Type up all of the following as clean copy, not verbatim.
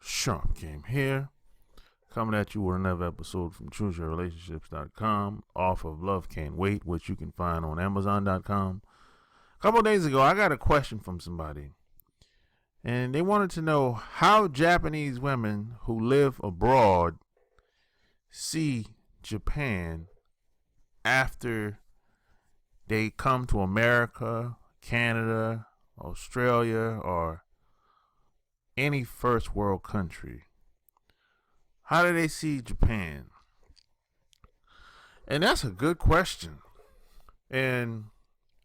Sean Game here, coming at you with another episode from ChooseYourRelationships.com off of Love Can't Wait, which you can find on Amazon.com. A couple of days ago, I got a question from somebody, and they wanted to know how Japanese women who live abroad see Japan after they come to America, Canada, Australia, or any first world country. How do they see Japan? And that's a good question. And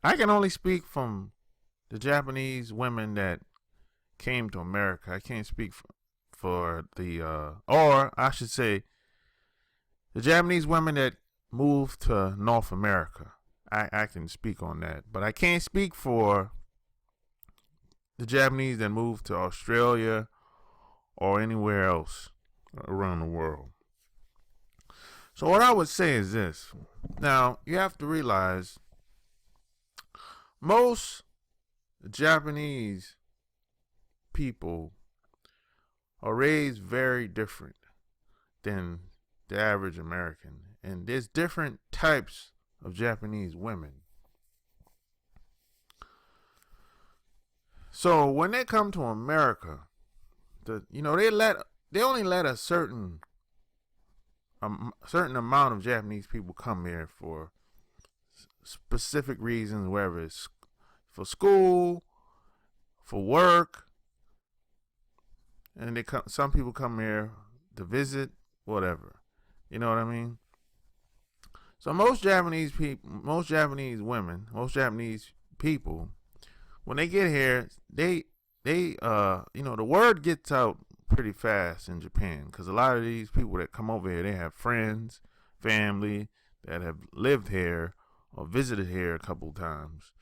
I can only speak from the Japanese women that came to America. I can't speak for or I should say, the Japanese women that moved to North America. I can speak on that. But I can't speak for the Japanese that moved to Australia or anywhere else around the world. So what I would say is this. Now, you have to realize most Japanese people are raised very different than the average American. And there's different types of Japanese women. So when they come to America, they only let a certain amount of Japanese people come here for specific reasons, whether it's for school, for work, and some people come here to visit, whatever. You know what I mean? So most Japanese people, when they get here, the word gets out pretty fast in Japan, because a lot of these people that come over here, they have friends, family that have lived here or visited here a couple times.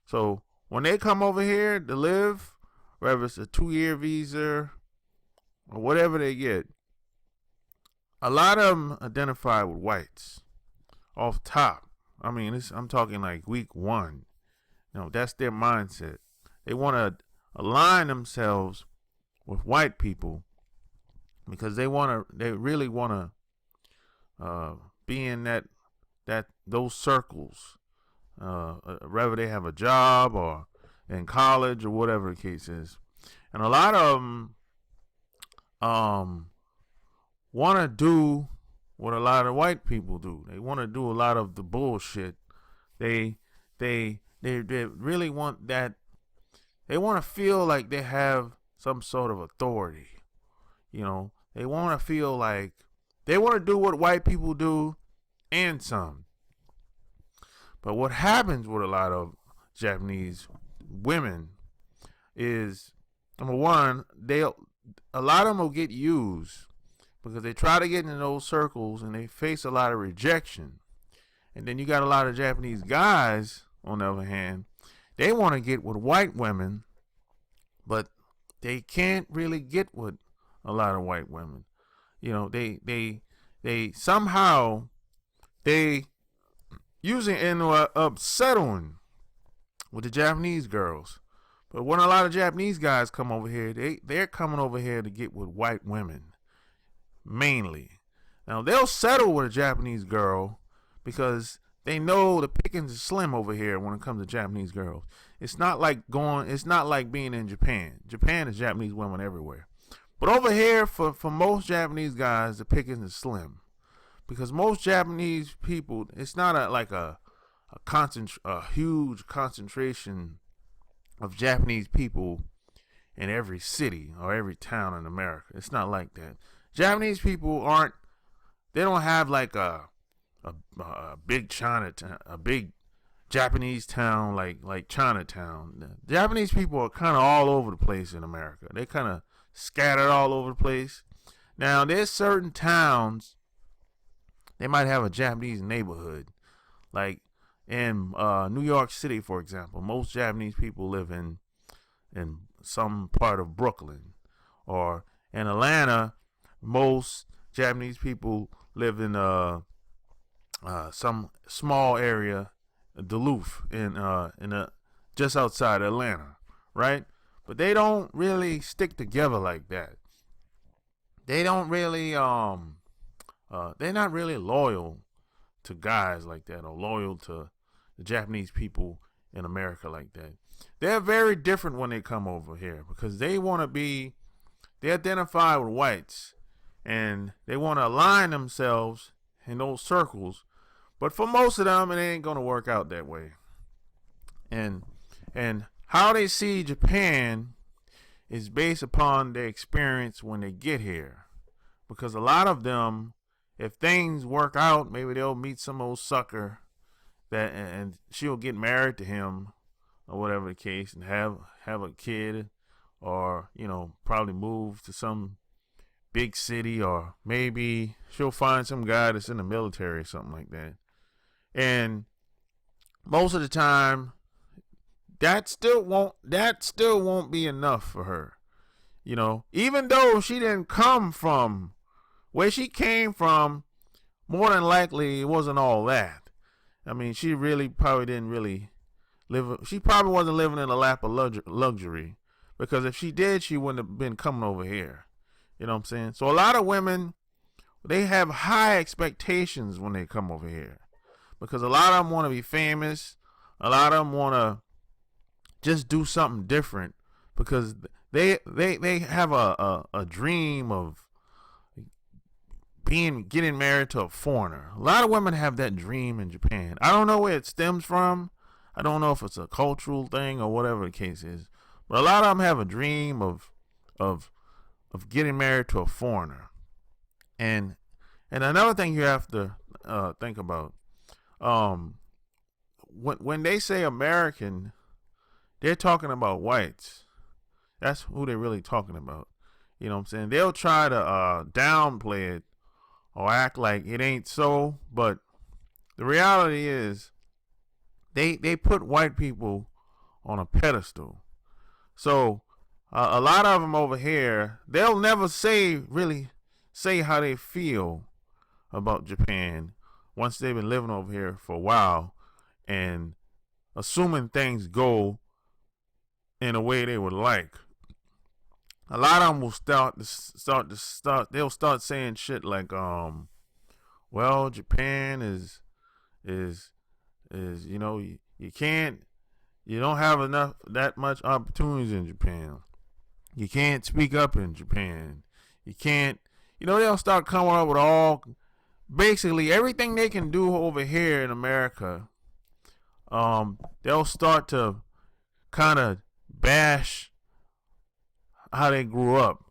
So when they come over here to live, whether it's a 2-year visa or whatever they get, a lot of them identify with whites off top. I mean, I'm talking like week one. That's their mindset. They want to align themselves with white people because they really want to be in those circles, whether they have a job or in college or whatever the case is. And a lot of them want to do what a lot of white people do. They want to do a lot of the bullshit. They really want that. They want to feel like they have some sort of authority. They want to feel like they want to do what white people do and some. But what happens with a lot of Japanese women is, number one, a lot of them will get used because they try to get into those circles and they face a lot of rejection. And then you got a lot of Japanese guys, on the other hand, they want to get with white women, but they can't really get with a lot of white women. They somehow, they usually end up settling with the Japanese girls. But when a lot of Japanese guys come over here, they're coming over here to get with white women, mainly. Now, they'll settle with a Japanese girl because they know the pickings is slim over here when it comes to Japanese girls. It's not like being in Japan. Japan is Japanese women everywhere. But over here, for most Japanese guys, the pickings is slim. Because most Japanese people, it's not a huge concentration of Japanese people in every city or every town in America. It's not like that. Japanese people they don't have like a big Chinatown, a big Japanese town like Chinatown. The Japanese people are kind of all over the place in America. They kind of scattered all over the place. Now, there's certain towns, they might have a Japanese neighborhood. Like in New York City, for example, most Japanese people live in some part of Brooklyn. Or in Atlanta, most Japanese people live in some small area, Duluth, just outside Atlanta, right? But they don't really stick together like that. they don't really they're not really loyal to guys like that, or loyal to the Japanese people in America like that. They're very different when they come over here because they identify with whites and they want to align themselves in those circles. But for most of them, it ain't going to work out that way. And and how they see Japan is based upon their experience when they get here. Because a lot of them, if things work out, maybe they'll meet some old sucker that and she'll get married to him or whatever the case and have a kid, or probably move to some big city, or maybe she'll find some guy that's in the military or something like that. And most of the time that still won't be enough for her. Even though she didn't come from where she came from, more than likely it wasn't all that. I mean, she really probably didn't really she probably wasn't living in a lap of luxury, because if she did, she wouldn't have been coming over here. You know what I'm saying? So a lot of women, they have high expectations when they come over here, because a lot of them want to be famous. A lot of them want to just do something different, because they have a dream of getting married to a foreigner. A lot of women have that dream in Japan. I don't know where it stems from. I don't know if it's a cultural thing or whatever the case is, but a lot of them have a dream of getting married to a foreigner. And another thing you have to think about, when they say American, they're talking about whites. That's who they're really talking about. You know what I'm saying? They'll try to downplay it or act like it ain't so, but the reality is they put white people on a pedestal. So a lot of them over here, they'll never really say how they feel about Japan once they've been living over here for a while, and assuming things go in a way they would like. A lot of them will they'll start saying shit like, well, Japan is you don't have that much opportunities in Japan. You can't speak up in Japan. You can't, they'll start coming up with basically everything they can do over here in America. They'll start to kind of bash how they grew up,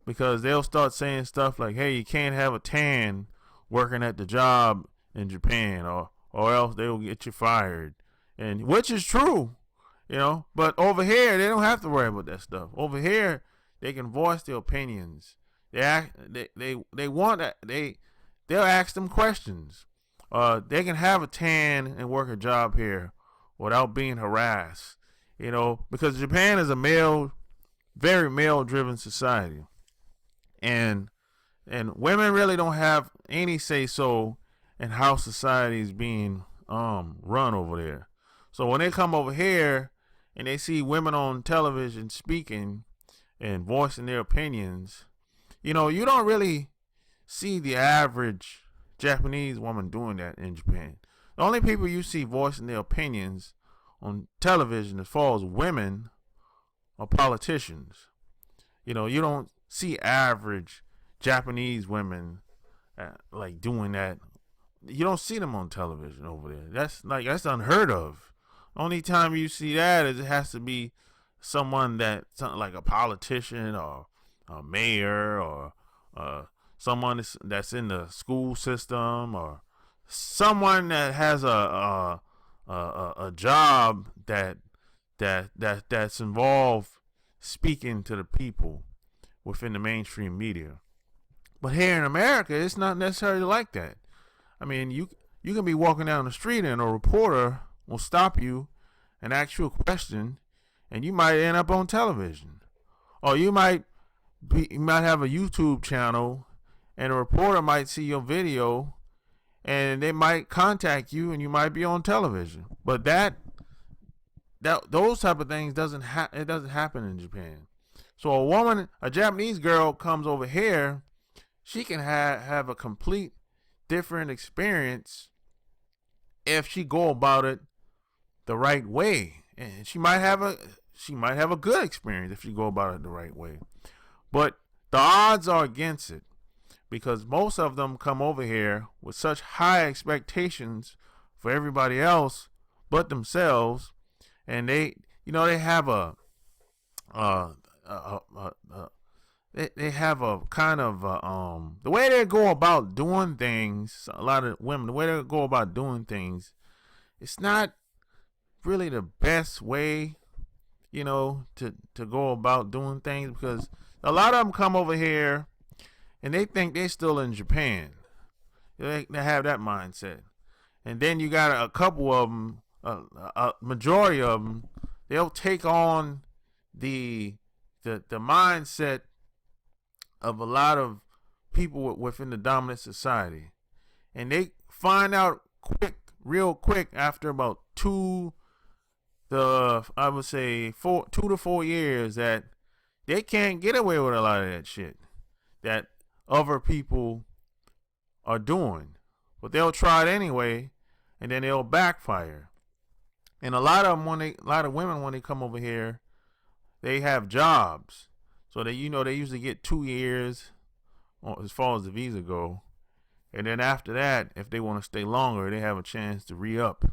because they'll start saying stuff like, hey, you can't have a tan working at the job in Japan, or else they will get you fired. And which is true, but over here they don't have to worry about that stuff. Over here they can voice their opinions. They want that. They'll ask them questions. They can have a tan and work a job here without being harassed, because Japan is very male-driven society, and women really don't have any say-so in how society is being run over there. So when they come over here and they see women on television speaking and voicing their opinions, you don't really see the average Japanese woman doing that in Japan. The only people you see voicing their opinions on television as far as women or politicians. You don't see average Japanese women like doing that. You don't see them on television over there. That's unheard of. Only time you see that is it has to be someone something like a politician or a mayor, or someone that's in the school system, or someone that has a job that's involved speaking to the people within the mainstream media. But here in America, it's not necessarily like that. I mean, you can be walking down the street and a reporter will stop you and ask you a question, and you might end up on television. Or you might have a YouTube channel, and a reporter might see your video, and they might contact you, and you might be on television. But those type of things it doesn't happen in Japan. So a Japanese girl comes over here, she can have a complete different experience if she go about it the right way. And she might have a good experience if she go about it the right way. But the odds are against it, because most of them come over here with such high expectations for everybody else but themselves, and they have they have a kind of the way they go about doing things. A lot of women, the way they go about doing things, it's not really the best way, to go about doing things, because a lot of them come over here and they think they're still in Japan. They have that mindset. And then you got a couple of them, a majority of them, they'll take on the mindset of a lot of people within the dominant society. And they find out real quick, after about 2 to 4 years, that they can't get away with a lot of that shit that other people are doing. But they'll try it anyway, and then it'll backfire. And a lot of women, when they come over here, they have jobs. So they usually get 2 years as far as the visa go. And then after that, if they want to stay longer, they have a chance to re-up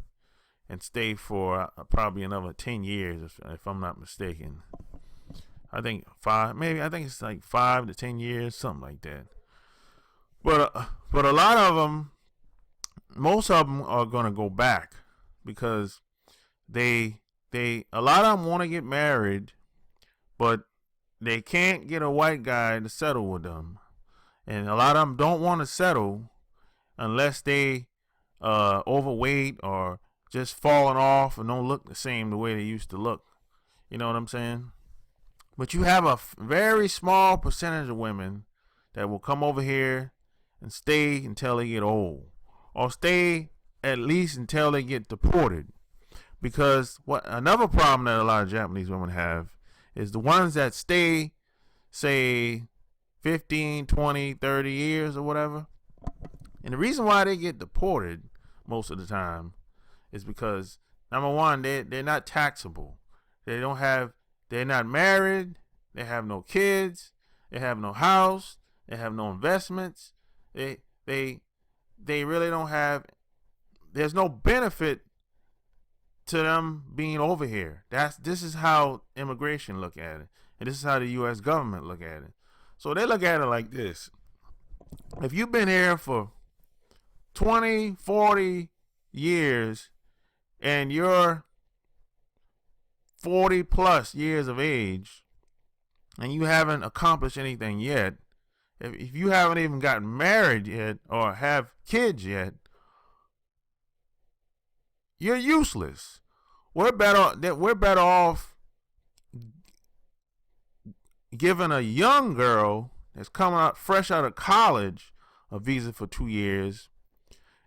and stay for probably another 10 years, if I'm not mistaken. I think it's like 5 to 10 years, something like that. But a lot of them, most of them are gonna go back, because a lot of them want to get married, but they can't get a white guy to settle with them, and a lot of them don't want to settle unless they overweight or just falling off and don't look the same the way they used to look. You know what I'm saying? But you have a very small percentage of women that will come over here and stay until they get old, or stay at least until they get deported. Because another problem that a lot of Japanese women have is the ones that stay, say, 15, 20, 30 years or whatever. And the reason why they get deported most of the time is because, number one, they're not taxable. They're not married. They have no kids. They have no house. They have no investments. They really don't have. There's no benefit to them being over here. This is how immigration look at it, and this is how the U.S. government look at it. So they look at it like this: if you've been here for 20, 40 years, and you're 40 plus years of age, and you haven't accomplished anything yet, if you haven't even gotten married yet or have kids yet, you're useless. We're better off giving a young girl that's coming out fresh out of college a visa for 2 years,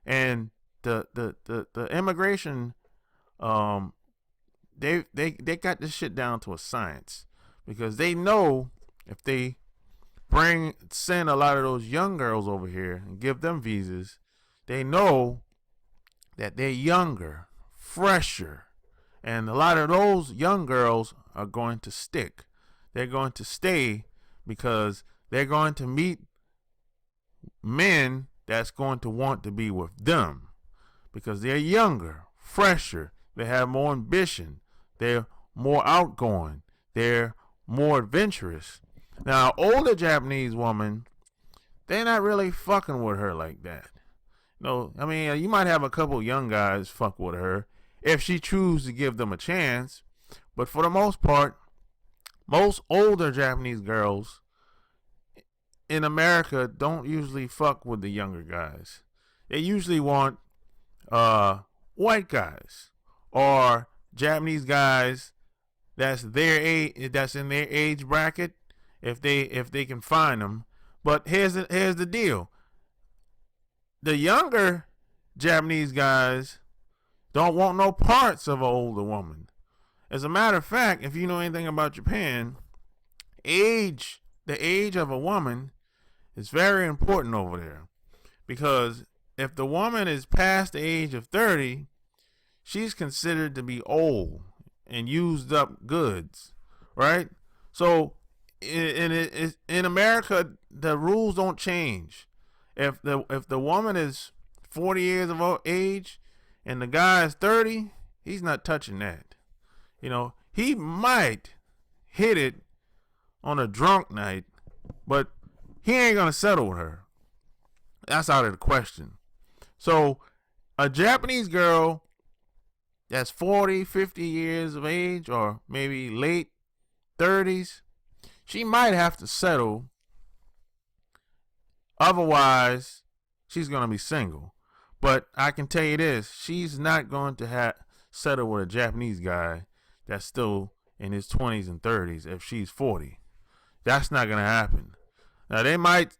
and the immigration, they got this shit down to a science, because they know if they send a lot of those young girls over here and give them visas, they know that they're younger, fresher, and a lot of those young girls are going to stick. They're going to stay, because they're going to meet men that's going to want to be with them, because they're younger, fresher, they have more ambition, they're more outgoing, they're more adventurous. Now, older Japanese woman, they're not really fucking with her like that. No, I mean, you might have a couple young guys fuck with her if she chooses to give them a chance, but for the most part, most older Japanese girls in America don't usually fuck with the younger guys. They usually want white guys or Japanese guys that's their age, that's in their age bracket, if they can find them. But here's the deal: the younger Japanese guys don't want no parts of an older woman. As a matter of fact, if you know anything about Japan, the age of a woman is very important over there, because if the woman is past the age of 30, she's considered to be old and used up goods, right? So in America, the rules don't change. If the woman is 40 years of age and the guy is 30, he's not touching that. You know, he might hit it on a drunk night, but he ain't gonna settle with her. That's out of the question. So a Japanese girl that's 40, 50 years of age, or maybe late 30s, she might have to settle. Otherwise, she's going to be single. But I can tell you this, she's not going to settle with a Japanese guy that's still in his 20s and 30s if she's 40. That's not going to happen. Now, they might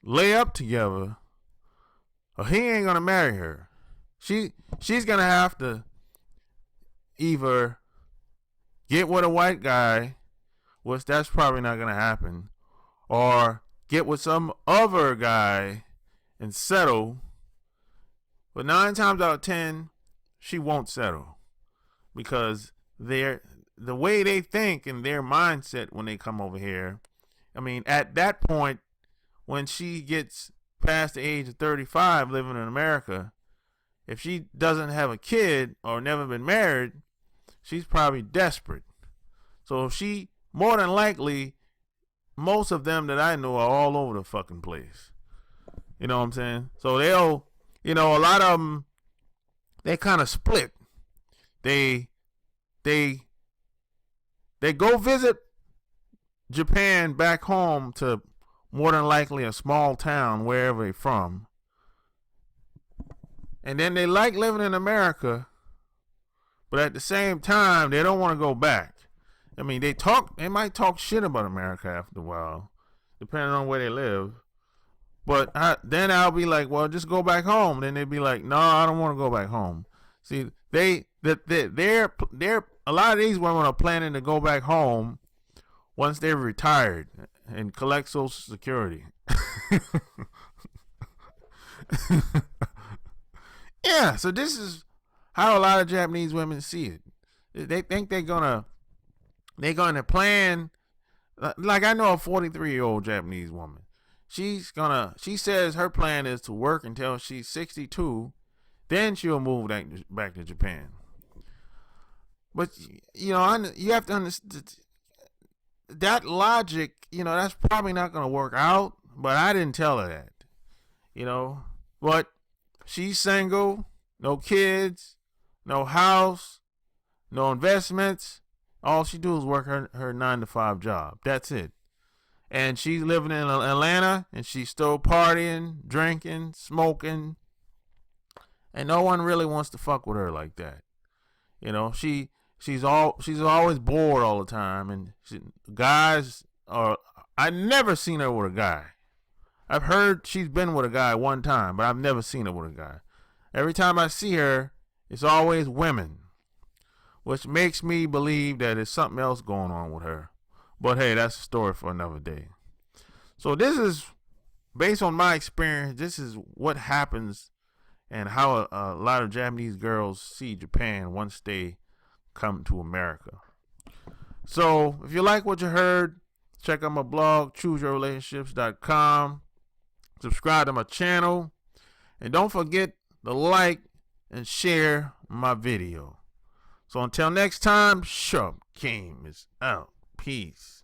lay up together, or he ain't going to marry her. She's going to have to either get with a white guy, which that's probably not going to happen, or get with some other guy and settle. But 9 times out of 10, she won't settle, because the way they think and their mindset when they come over here, I mean, at that point, when she gets past the age of 35 living in America, if she doesn't have a kid or never been married, she's probably desperate. So she, more than likely, most of them that I know are all over the fucking place. You know what I'm saying? So they'll, a lot of them, they kind of split. They go visit Japan back home to more than likely a small town, wherever they're from. And then they like living in America, but at the same time, they don't want to go back. I mean, they might talk shit about America after a while, depending on where they live. But then I'll be like, well, just go back home. Then they'd be like, no, I don't want to go back home. See, they're a lot of these women are planning to go back home once they're retired and collect Social Security. Yeah, so this is how a lot of Japanese women see it. They think they're gonna plan. Like, I know a 43-year-old Japanese woman. She says her plan is to work until she's 62, then she'll move back to Japan. But you have to understand that logic. That's probably not gonna work out. But I didn't tell her that. But she's single, no kids, no house, no investments. All she do is work her 9-to-5 job. That's it. And she's living in Atlanta, and she's still partying, drinking, smoking, and no one really wants to fuck with her like that. She's always bored all the time, and I never seen her with a guy. I've heard she's been with a guy one time, but I've never seen her with a guy. Every time I see her, it's always women, which makes me believe that there's something else going on with her. But hey, that's a story for another day. So this is, based on my experience, this is what happens and how a lot of Japanese girls see Japan once they come to America. So if you like what you heard, check out my blog, chooseyourrelationships.com. Subscribe to my channel. And don't forget to like and share my video. So until next time, Sharp Game is out. Peace.